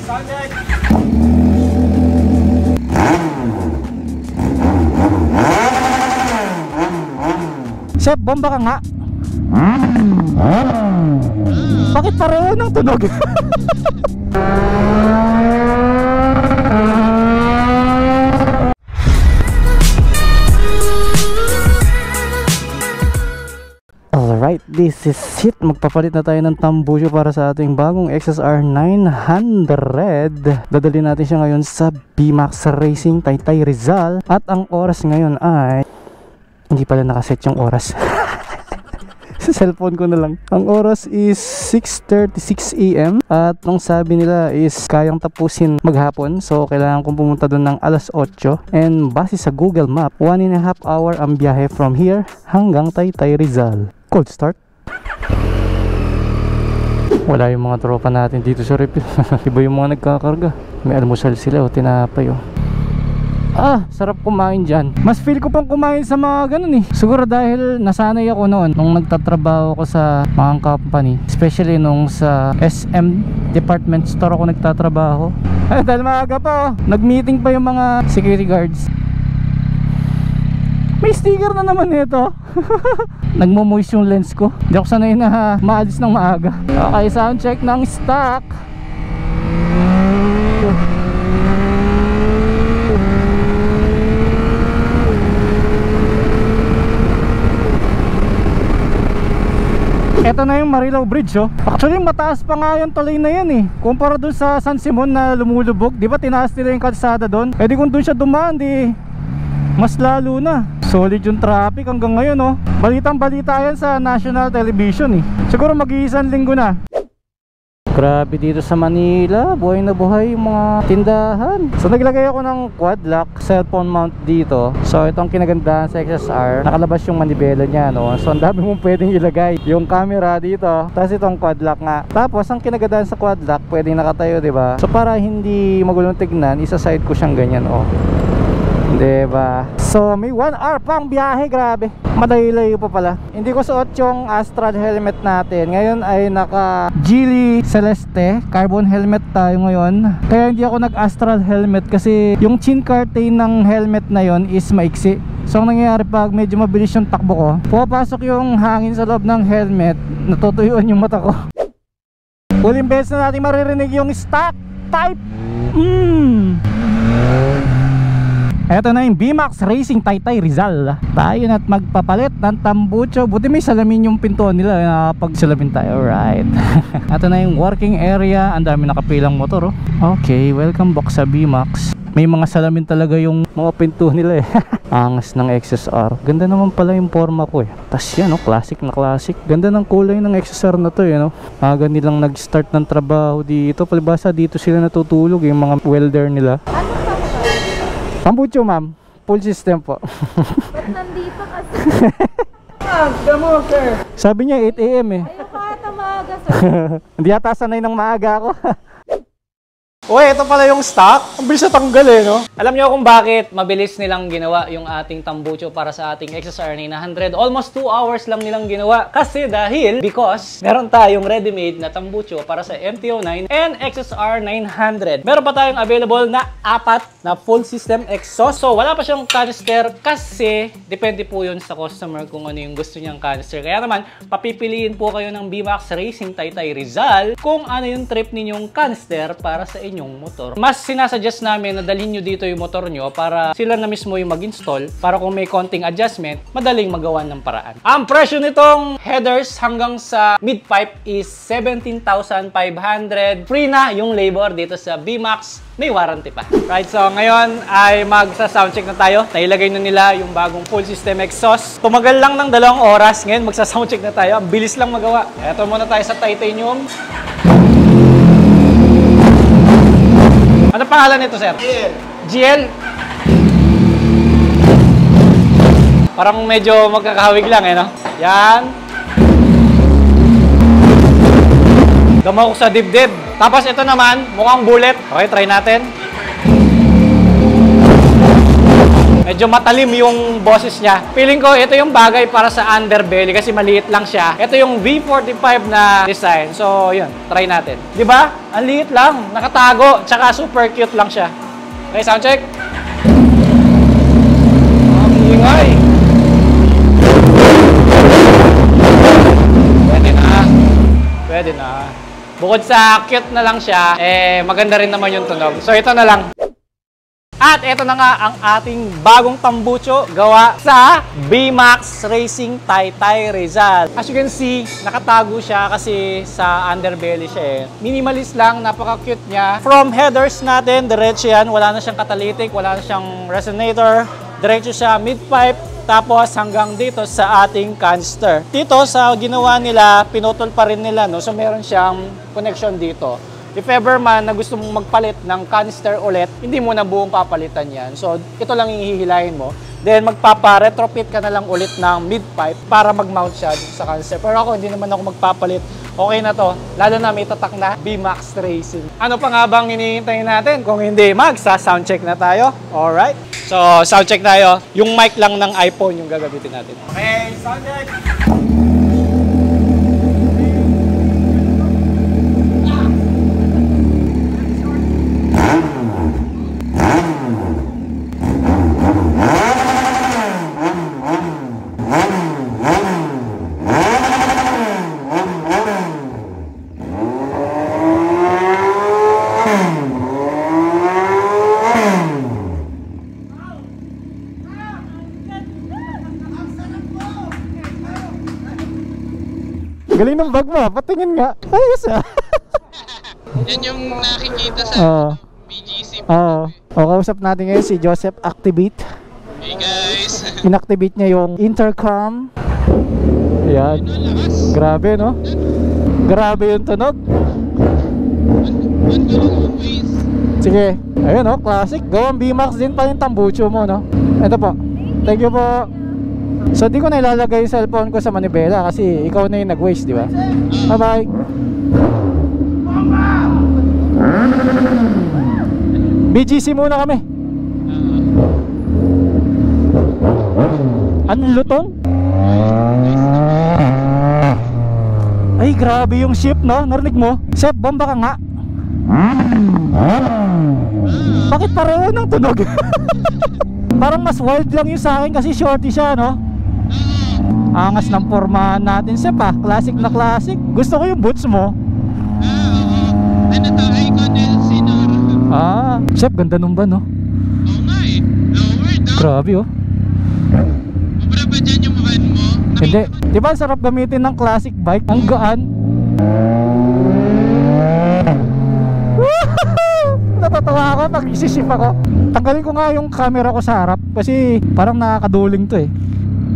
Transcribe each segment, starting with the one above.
Chef, bomba ka nga. Bakit pareho ng tunog? Alright, this is it. Magpapalit na tayo ng tambucho para sa ating bagong XSR 900. Dadalhin natin siya ngayon sa BMAX Racing Taytay Rizal. At ang oras ngayon ay... Hindi pala nakaset yung oras. Sa cellphone ko na lang. Ang oras is 6:36 AM. At nung sabi nila is kayang tapusin maghapon. So kailangan kong pumunta doon ng alas 8. And base sa Google Map, 1.5 hour ang biyahe from here hanggang Taytay Rizal. Cold start. Wala yung mga tropa natin dito sa refill. Iba yung mga nagkakarga. May almusal sila o tinapay o. Sarap kumain dyan. Mas feel ko pang kumain sa mga ganun eh. Siguro dahil nasanay ako noon nung nagtatrabaho ko sa mga company, especially nung sa SM department store ako nagtatrabaho. Dahil maaga pa nag-meeting pa yung mga security guards. May sticker na naman ito. Nagmo-moist yung lens ko. Hindi ako sanay na maalis ng maaga. Okay, sound check ng stock. Ito na yung Marilao Bridge oh. Actually mataas pa nga yung tulay na yan eh. Kumpara dun sa San Simon na lumulubog. Di ba tinaas nila yung kalsada dun? Eh di kung dun siya dumaan di mas lalo na. Solid yung traffic hanggang ngayon oh. Balitang balita yan sa national television eh. Siguro mag-iisang linggo na. Grabe dito sa Manila, buhay na buhay yung mga tindahan. So naglagay ako ng quad lock cellphone mount dito. So itong kinagandahan sa XSR, nakalabas yung manibela niya no. So ang dami mong pwedeng ilagay yung camera dito. Tapos itong quad lock nga. Tapos ang kinagandahan sa quad lock, pwedeng nakatayo, 'di ba? So para hindi magulong tignan, isa-side ko siyang ganyan oh. Diba? So may 1 hour pang biyahe, grabe. Madali-layo pa pala. Hindi ko suot yung Astral helmet natin. Ngayon ay naka Geely Celeste carbon helmet tayo ngayon. Kaya hindi ako nag-Astral helmet kasi yung chin curtain ng helmet na yon is maiksi. So ang nangyayari pag medyo mabilis yung takbo ko, pupasok yung hangin sa loob ng helmet, natutuyuan yung mata ko. Uling beses na natin maririnig yung stock type. Eto na yung BMAX Racing Taytay Rizal. Tayo na't magpapalit ng tambucho. Buti may salamin yung pintuan nila pag salamin tayo. Alright. Eto na yung working area. Ang dami nakapilang motor oh. Okay, welcome back sa BMAX. May mga salamin talaga yung mga pintuan nila eh. Angas ng XSR. Ganda naman pala yung forma ko eh. Tas yan oh, classic na classic. Ganda ng kulay ng XSR na to eh no? Aga nilang nag-start ng trabaho dito. Palibasa dito sila natutulog yung mga welder nila. Tambucho ma'am, full system po. Ba't nandito kasi? Damo sir. Sabi niya 8 AM eh. Ayaw ka ata maaga sir. Hindi yata sanay ng maaga ako. Uy, ito pala yung stock. Ang bilis na tanggal eh, no? Alam niyo kung bakit mabilis nilang ginawa yung ating tambucho para sa ating XSR 900? Almost 2 hours lang nilang ginawa. Kasi because meron tayong ready-made na tambucho para sa MT-09 and XSR 900. Meron pa tayong available na 4 na full system exhaust. So, wala pa siyang canister kasi depende po yun sa customer kung ano yung gusto niyang canister. Kaya naman, papipiliin po kayo ng BMAX Racing Taytay Rizal kung ano yung trip ninyong canister para sa inyong motor. Mas sinasuggest namin na dalhin nyo dito yung motor nyo para sila na mismo yung mag-install para kung may konting adjustment, madaling magawa ng paraan. Ang presyo nitong headers hanggang sa mid-pipe is 17,500. Free na yung labor dito sa BMAX. May warranty pa. Right, so ngayon ay magsa-soundcheck na tayo. Nailagay na nila yung bagong full system exhaust. Tumagal lang ng 2 oras. Ngayon magsa-soundcheck na tayo. Ang bilis lang magawa. Eto muna tayo sa titanium. Ano pangalan nito, sir? GL. GL? Parang medyo magkakahawig lang, eh, no? Yan. Gamaw ko sa dibdib. Tapos ito naman, mukhang bullet. Okay, try natin. Medyo matalim yung boses niya. Feeling ko ito yung bagay para sa underbelly kasi maliit lang siya. Ito yung V45 na design. So, yun. Try natin. Di ba? Ang liit lang. Nakatago. Tsaka super cute lang siya. Okay, sound check. Ang ingay. Pwede na. Pwede na. Bukod sa cute na lang siya, maganda rin naman yung tunog. So, ito na lang. At ito na nga ang ating bagong tambucho gawa sa B-Max Racing Taytay Rizal. As you can see, nakatago siya kasi sa underbelly siya Minimalist lang, napaka-cute niya. From headers natin, diretso yan. Wala na siyang catalytic, wala na siyang resonator. Diretso siya mid-pipe, tapos hanggang dito sa ating canister. Dito sa ginawa nila, pinutol pa rin nila, no? So meron siyang connection dito. If ever man na gusto mong magpalit ng canister ulit, hindi mo na buong papalitan yan. So, ito lang yung hihilahin mo. Then, magpapa-retrofit ka na lang ulit ng mid-pipe para mag-mount siya sa canister. Pero ako, hindi naman ako magpapalit. Okay na to. Lalo na may tatak na B-Max Racing. Ano pa nga bang hinihintay natin? Kung hindi, magsa-soundcheck na tayo. Alright? So, soundcheck tayo. Yung mic lang ng iPhone yung gagamitin natin. Okay, soundcheck! Galing ng bag mo, patingin nga. Ayos ah. Yan yung nakikita sa BGC. Oo. Kausap natin ngayon si Joseph Activate. Hey guys! Inactivate niya yung intercom. Ayan. Grabe, no? Grabe yung tunog. Sige. Ayun, no? Classic. Gawang B-Max din pa yung tambucho mo, no? Ito po. Thank you po. So, di ko na ilalagay yung cellphone ko sa manibela kasi ikaw na yung nag-waste, di ba? Bye-bye! BGC muna kami. Anong lutong? Ay, grabe yung ship, no? Narinig mo? Chef, bomba ka nga. Bakit pareho ng tunog? Parang mas wild lang yung sa akin kasi shorty siya, no? Angas ng pormahan natin, Chef, ah. Classic na classic. Gusto ko yung boots mo. Ano to? Icon Elsinore. Chef, ganda nung ba, no? Oo nga eh. Lower daw. Grabe, oh. Mabra ba dyan yung mukhaan mo? Hindi. Di ba ang sarap gamitin ng classic bike? Ang gaan. Natatawa ako pag isisip ako. Tanggalin ko nga yung camera ko sa harap kasi parang nakakaduling to eh.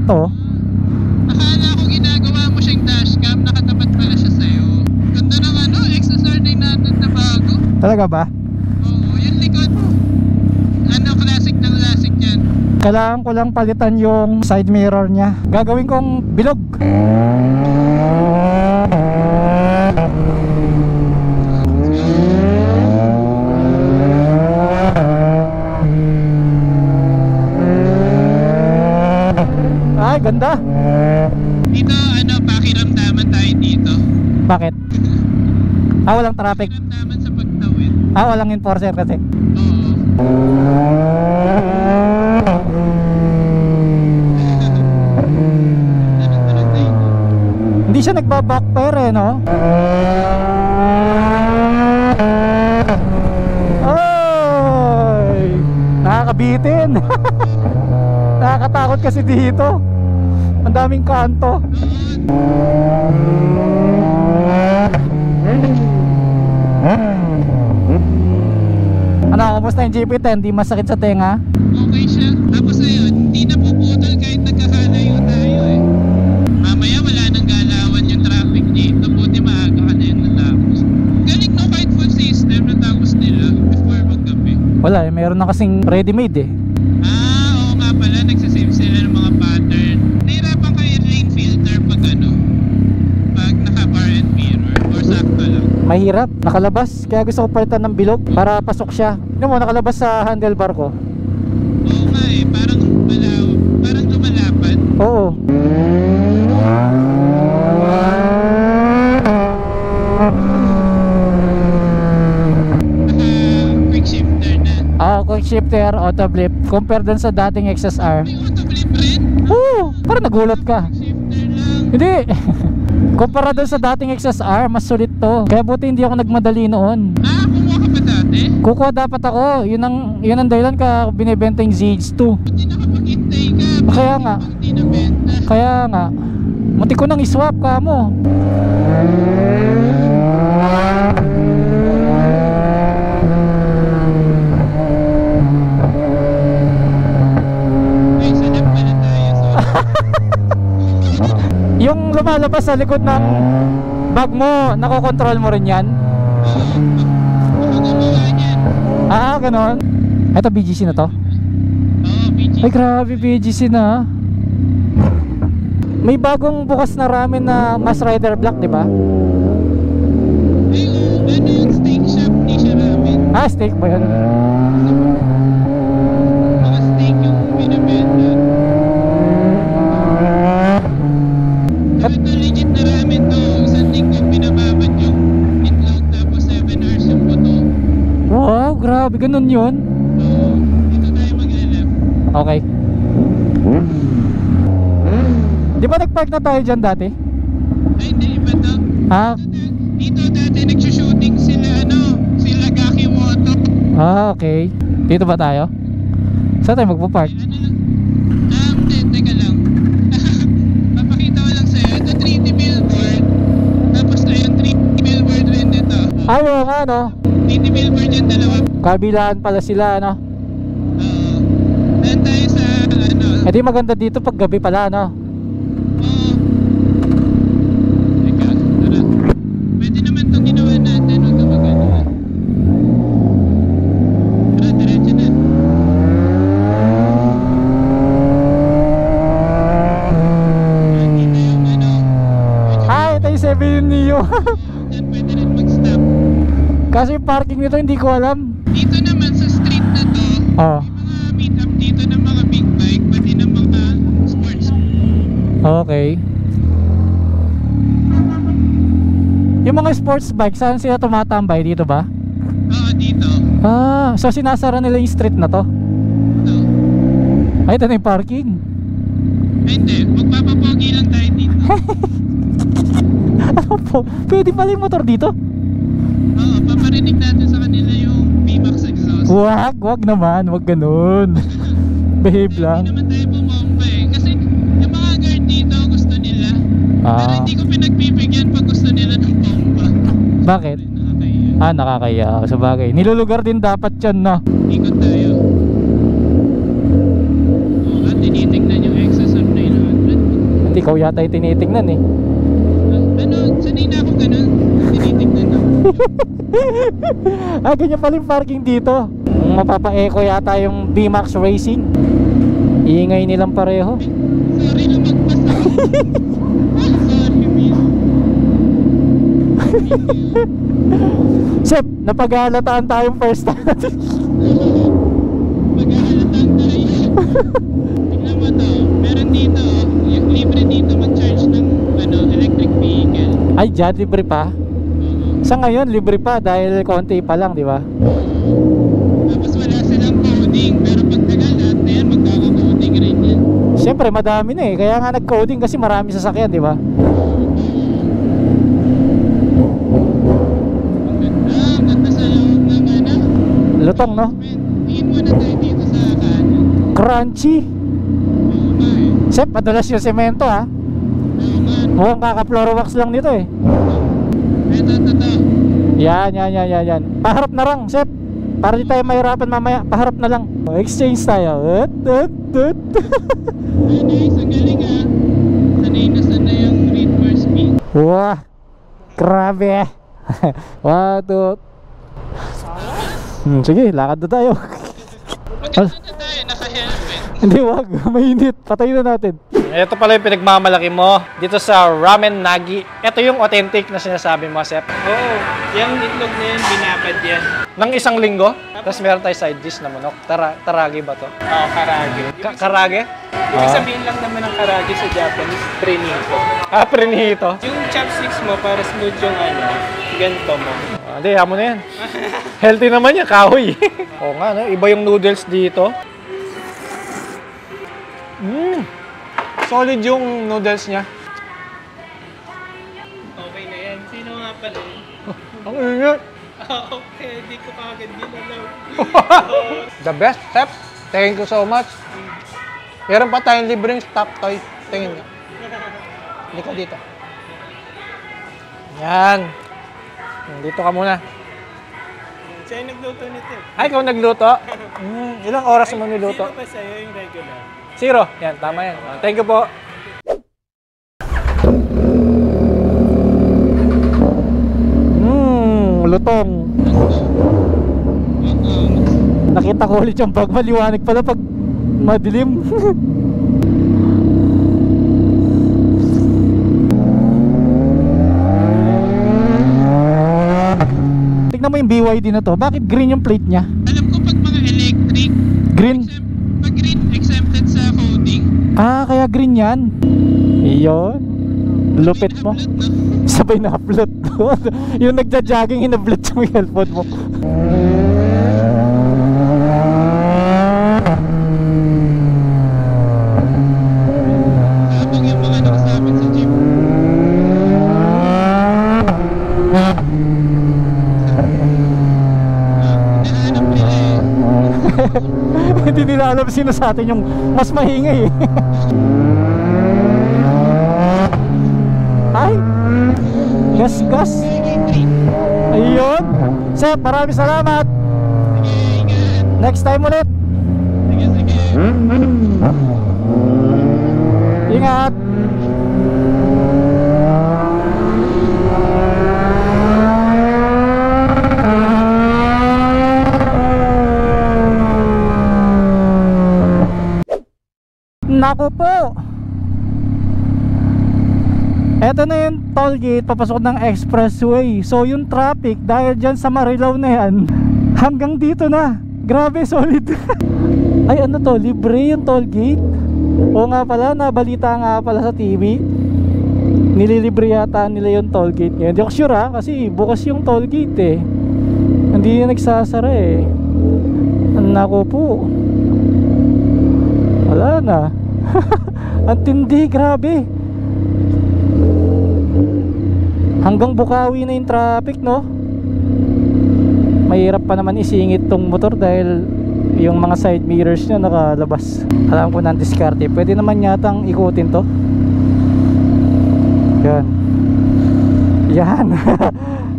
Ito. Akala ko ginagawa mo siyang dashcam. Nakatapat pala siya sa'yo. Ganda ng ano, XSR9 natin na bago. Talaga ba? Oo, yung likod. Ano, classic ng classic yan. Kailangan ko lang palitan yung side mirror niya. Gagawin kong bilog. Ay, ganda. Dito, ano, pakiramdaman tayo dito. Bakit? Walang traffic. Pakiramdaman sa pagtawid. Walang enforcer kasi. Oo. Hindi siya nagbabackfire eh, no? Ay! Nakakabitin. Nakakatakot kasi dito. Ang daming kanto. Ano, kumusta yung GP10? Di masakit sa tenga? Okay siya. Tapos ayun, hindi na puputol kahit nagkakalayo tayo eh. Mamaya wala nang galawan yung traffic dito. Buti maaga ka na yun natapos. Galing no, kahit full system natapos nila before maggabi. Wala eh, meron na kasing ready-made eh. Oo nga pala, nagsasave sila ng mga pattern. Nahirapan kayo lane filter pag ano? Pag naka-bar and mirror or sakto lang? Mahirap, nakalabas. Kaya gusto ko palitan ng bilog para pasok siya. Yun mo, nakalabas sa handlebar ko. Oo nga eh, parang lumalapad. Oo. Quick shifter na. Quick shifter, auto blip. Compare dun sa dating XSR. May auto blip rin? Oo, parang nagulat ka. Shifter lang. Hindi. Kumpara dun sa dating XSR, mas sulit to. Kaya buti hindi ako nagmadali noon. Kumuha ka pa dati? Kukuha dapat ako. Yun ang dahilan ka binibenta yung ZH2. Buti nakapag-hintay ka. Kaya nga. Hindi nabenta. Kaya nga. Munti ko nang iswap ka mo. Ay, sanap pala tayo. Yung lumalabas sa likod ng bag mo, nakokontrol mo rin yan? Ako gumawa niyan. Ganon. Ito BGC na to? Oo, BG. Ay grabe, BGC na. May bagong bukas na ramen na Mas Rider Black, di ba? Ay, ano yung steak shop ni siya ramen? Steak ba yun? Mga steak yung binibenta. Ito legit na ramen to. Isang linggo pinababad yung itlog tapos 7 hours yung buto. Wow, grabe, ganun yun. Oo, dito tayo mag-alap. Okay. Di ba nag-park na tayo dyan dati? Ay, hindi, iba to. Dito dati nagsushooting sila Gaki Moto. Okay. Dito ba tayo? Saan tayo magpo-park? Ano lang? Hindi, teka lang. Papakita ko lang sa'yo. Ito 3D billboard. Tapos ayun, 3D billboard rin dito. Oo nga, no? 3D billboard yung dalawa. Kabilaan pala sila, no? Oo. Doon tayo sa Eh di maganda dito pag gabi pala, no? Oo. Teka, tara. Pwede naman itong ginawa natin. Huwag ka mag-ano. Tara, diretso na. Dito yung Ito yung 7 Neo. dyan pwede rin mag-stop. Kasi yung parking nito hindi ko alam. Dito naman sa street na to, Oh, may mga meet up dito ng mga big bike, pati ng mga sports. okay. Yung mga sports bike, saan sila tumatambay? Dito ba? Oo, dito. So sinasara nila yung street na to? Ito. Ay, ito na yung parking. Ay, hindi. Magpapapogi lang tayo dito. Ano po? Pwede pala yung motor dito? Oo, paparinig natin sa kanila yung VMAX exhaust. Wag naman, wag ganun. Behave lang. Hindi naman tayo bumomba eh. Kasi yung mga guard dito gusto nila. Pero hindi ko pinagbibigyan pag gusto nila ng bomba. Bakit? Nakakaya. Nakakaya. Sa bagay. Nilulugar din dapat yan, no? Ikot tayo. Oo, at tinitignan yung XSR 900. Hindi, ikaw yata yung tinitignan eh. Sanay na ako ganun. Tinitignan ako. Ganyan pala yung parking dito. Mapapa-eco yata yung VMAX Racing. Iingay nilang pareho. Sorry, lumagpas ako. Sorry, miss. Sep, napag-aalataan tayong first time natin. Mag-aalatan tayo. Tingnan mo to. Meron dito. Yung libre dito mag-charge ng electric vehicle. Ay, dyan, libre pa. Sa ngayon, libre pa dahil konti pa lang, di ba? Tapos wala silang coding. Pero pag tagal lahat na yan, magkaka-coding rin yan. Siyempre, madami na eh. Kaya nga nag-coding kasi marami sasakyan, di ba? Ang ganda sa loob ng Lutong, no? Tingin muna tayo dito sa kanan. Crunchy. Oo nga eh. Sep, madulas yung semento, ha? Oo nga. Mukhang kaka-floor wax lang nito eh. Ito. Yan. Paharap na lang, Sep. Para di tayo mahirapan mamaya. Paharap na lang. Exchange tayo. Ay, nice. Ang galing ah. Sanay yung read for speed. Wah, grabe. 1, 2. Sige, lakad na tayo. Maganda na tayo. Naka-helmet. Hindi, wag. Mainit. Patay na natin. Ito pala yung pinagmamalaki mo dito sa Ramen Nagi. Ito yung authentic na sinasabi mo, Sep. Oo, yung itlog na yan, binabad yan. Nang isang linggo, tapos meron tayo side dish na manok. Taragi ba to? Oo, karage. Karage? Ibig sabihin lang naman ng karage sa Japanese, prenito. Ah, prenito. Yung chopsticks mo, para smooth yung ganito mo. Hindi, mo na yan. Healthy naman yan, kahoy. Oo nga, no? Iba yung noodles dito. Solid yung noodles niya. Okay na yan. Sino nga pala yun? Ang ingat. Okay, di ko kagad ginalaw. The best, Sep. Thank you so much. Meron pa tayong libreng stop toy. Tingin nga. Hindi ka dito. Yan. Dito ka muna. Siya yung nagluto nito. Ay, ikaw nagluto? Ilang oras mo niluto? Sino ba sa'yo yung regular? 0. Yan, tama yan. Thank you po. Lutong. Nakita ko ulit yung bag. Maliwanag pala pag madilim. Tignan mo yung BYD na to. Bakit green yung plate niya? Alam ko pag mga electric, Green? pag green exempted sa coding. Ah, kaya green yan. Iyon. Lupit mo. Sabay na upload doon. Yung nagja-jogging, in-upload yung cellphone mo. Habang yung mga nakasabit sa jeep. Hinahanap nila eh. Hindi nila alam sino sa atin yung mas maingay eh. Ay! Gas, gas! Ayun! Sep, maraming salamat! Sige, ingat. Next time ulit! Sige, sige. Ingat! Naku po! Eto na yung toll gate papasok ng expressway. So yung traffic dahil dyan sa Marilao na yan hanggang dito na. Grabe, solid. Ay, ano to? Libre yung toll gate? Oo nga pala, nabalita nga pala sa TV. Nililibre yata nila yung toll gate ngayon. Hindi ako sure ha, kasi bukas yung toll gate eh. Hindi na nagsasara eh. Naku po. Wala na. Ang tindi, grabe. Hanggang Bukawi na yung traffic, no? Mahirap pa naman isingit tong motor dahil yung mga side mirrors niya nakalabas. Alam ko ng diskarte. Pwede naman yatang ikutin to. Yan. Yan.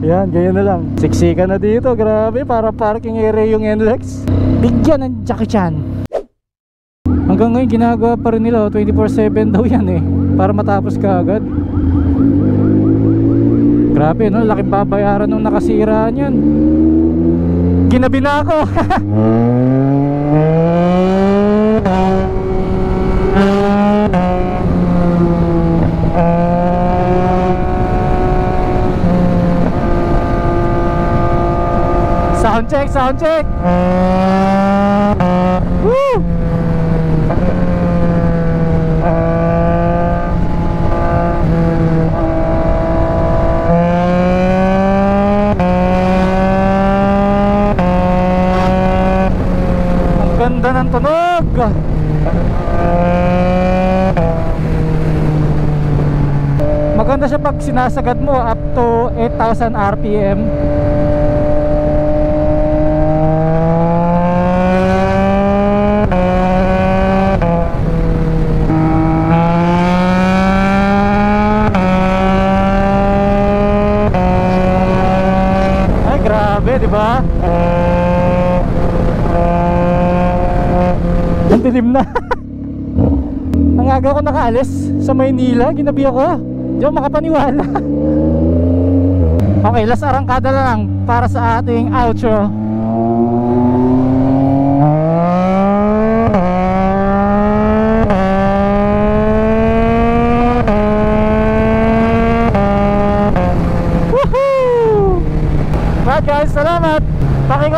Yan, ganyan na lang. Siksika na dito, grabe. Para parking area yung NLEX. Bigyan ng Jackie Chan. Hanggang ngayon ginagawa pa rin nila 24/7 daw yan eh, para matapos ka agad. Grabe no, laking babayaran nung nakasira niyan. Ginabi na ako. Sound check, sound check. Woo! Ganda ng tunog. Maganda siya pag sinasagad mo up to 8,000 RPM. Ay grabe, di ba? Ang dilim na. Ang aga ko nakaalis sa Maynila, ginabi ako. Di ako makapaniwala. Okay, last arangkada na lang para sa ating outro.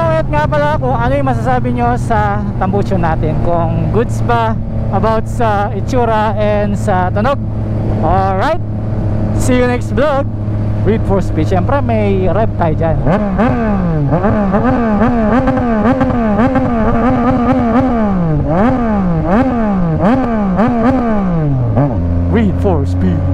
comment nga pala kung ano yung masasabi nyo sa tambucho natin, kung goods ba about sa itsura and sa tunog. Alright, see you next vlog with for speed. Siyempre may rev tayo dyan. Read for speed.